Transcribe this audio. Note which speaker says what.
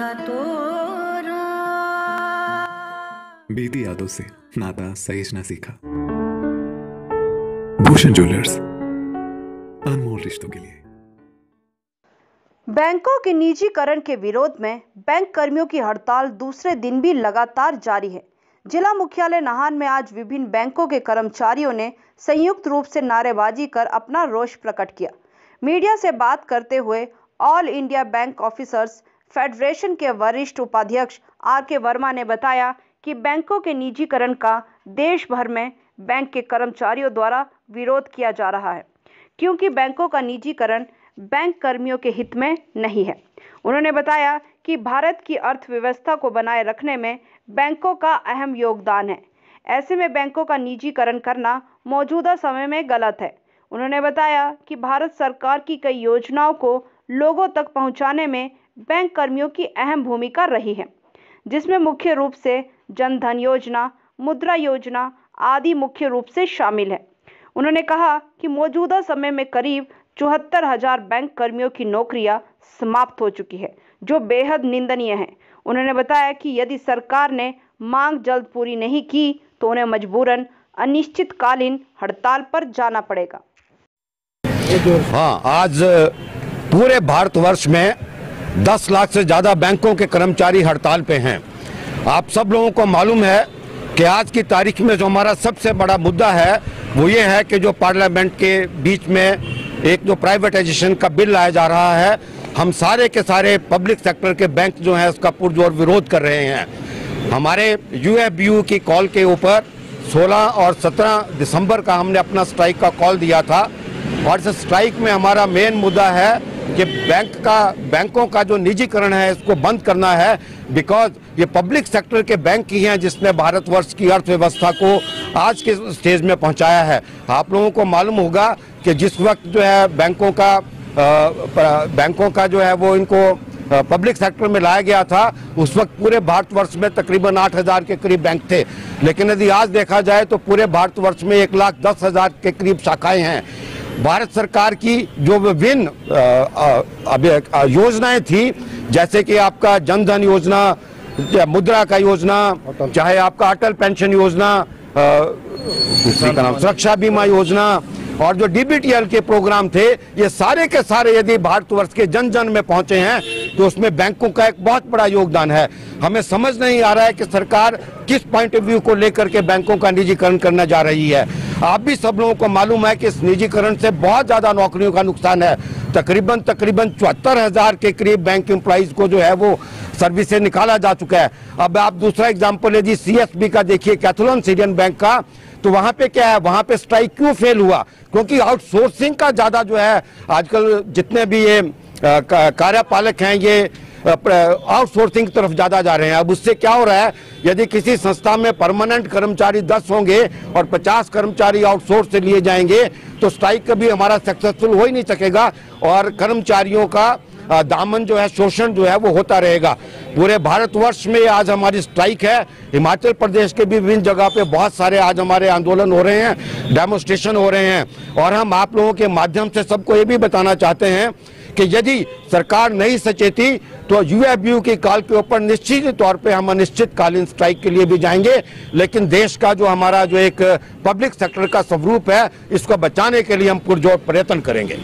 Speaker 1: गया तोरा।
Speaker 2: बीती यादों से नाता सहेजना सीखा। भूषण ज्वेलर्स, अनमोल रिश्तों के लिए।
Speaker 3: बैंकों के निजीकरण के विरोध में बैंक कर्मियों की हड़ताल दूसरे दिन भी लगातार जारी है। जिला मुख्यालय नाहन में आज विभिन्न बैंकों के कर्मचारियों ने संयुक्त रूप से नारेबाजी कर अपना रोष प्रकट किया। मीडिया से बात करते हुए all India bank officers federation के वरिष्ठ उपाध्यक्ष आर.के. वर्मा ने बताया कि बैंकों के निजीकरण का देश भर में बैंक के कर्मचारियों द्वारा विरोध किया जा रहा है, क्योंकि बैंकों का निजीकरण बैंक कर्मियों के हित में नहीं है। उन्होंने बताया कि भारत की अर्थव्यवस्था को बनाए रखने में बैंकों का अहम योगदान है। ऐसे में बैंकों का निजीकरण करना मौजूदा समय में गलत है। उन्होंने बताया कि भारत सरकार की कई योजनाओं को लोगों तक पहुंचाने में बैंक कर्मियों की अहम भूमिका रही है, जिसमें मुख्य रूप से जन धन योजना, मुद्रा योजना आदि मुख्य रूप से शामिल है। उन्होंने कहा कि मौजूदा समय में करीब 74,000 बैंक कर्मियों की नौकरियां समाप्त हो चुकी है, जो बेहद निंदनीय है। उन्होंने बताया कि यदि सरकार ने मांग जल्द पूरी नहीं की तो उन्हें मजबूरन अनिश्चितकालीन हड़ताल पर जाना पड़ेगा।
Speaker 4: हाँ, आज पूरे भारतवर्ष में 10 लाख से ज़्यादा बैंकों के कर्मचारी हड़ताल पे हैं। आप सब लोगों को मालूम है कि आज की तारीख में जो हमारा सबसे बड़ा मुद्दा है वो ये है कि जो पार्लियामेंट के बीच में एक जो प्राइवेटाइजेशन का बिल लाया जा रहा है, हम सारे के सारे पब्लिक सेक्टर के बैंक जो हैं उसका पुरजोर विरोध कर रहे हैं। हमारे यूएफबीयू की कॉल के ऊपर 16 और 17 दिसंबर का हमने अपना स्ट्राइक का कॉल दिया था, और इस स्ट्राइक में हमारा मेन मुद्दा है कि बैंकों का जो निजीकरण है इसको बंद करना है, बिकॉज ये पब्लिक सेक्टर के बैंक ही हैं जिसने भारतवर्ष की अर्थव्यवस्था को आज के स्टेज में पहुंचाया है। आप लोगों को मालूम होगा कि जिस वक्त जो है बैंकों का जो है वो इनको पब्लिक सेक्टर में लाया गया था, उस वक्त पूरे भारतवर्ष में तकरीबन 8,000 के करीब बैंक थे। लेकिन यदि आज देखा जाए तो पूरे भारतवर्ष में 1,10,000 के करीब शाखाएं हैं। भारत सरकार की जो विभिन्न योजनाएं थी, जैसे कि आपका जन धन योजना, मुद्रा का योजना, चाहे आपका अटल पेंशन योजना, सुरक्षा बीमा योजना और जो डीबीटीएल के प्रोग्राम थे, ये सारे के सारे यदि भारतवर्ष के जन जन में पहुंचे हैं तो उसमें बैंकों का एक बहुत बड़ा योगदान है। हमें समझ नहीं आ रहा है कि सरकार किस पॉइंट ऑफ व्यू को लेकर के बैंकों का निजीकरण करना जा रही है। आप भी सब लोगों को मालूम है कि इस निजीकरण से बहुत ज्यादा नौकरियों का नुकसान है। तकरीबन 74,000 के करीब बैंक एम्प्लॉइज को जो है वो सर्विस से निकाला जा चुका है। अब आप दूसरा एग्जाम्पल यदि सीएसबी का देखिए, कैथलोन सीरियन बैंक का, तो वहां पे क्या है, वहां पे स्ट्राइक क्यों फेल हुआ? क्योंकि आउटसोर्सिंग का ज्यादा जो है आजकल जितने भी ये कार्यपालक हैं ये आउटसोर्सिंग की तरफ ज्यादा जा रहे हैं। अब उससे क्या हो रहा है, यदि किसी संस्था में परमानेंट कर्मचारी 10 होंगे और 50 कर्मचारी आउटसोर्स से लिए जाएंगे तो स्ट्राइक कभी हमारा सक्सेसफुल हो ही नहीं सकेगा और कर्मचारियों का दामन जो है, शोषण जो है वो होता रहेगा। पूरे भारतवर्ष में आज हमारी स्ट्राइक है। हिमाचल प्रदेश के भी विभिन्न जगह पे बहुत सारे आज हमारे आंदोलन हो रहे हैं, डेमोन्स्ट्रेशन हो रहे हैं, और हम आप लोगों के माध्यम से सबको ये भी बताना चाहते हैं कि यदि सरकार नहीं सचेती तो यूएफबीयू की कॉल के ऊपर निश्चित तौर पे हम अनिश्चितकालीन स्ट्राइक के लिए भी जाएंगे। लेकिन देश का जो हमारा जो एक पब्लिक सेक्टर का स्वरूप है, इसको बचाने के लिए हम पुरजोर प्रयत्न करेंगे।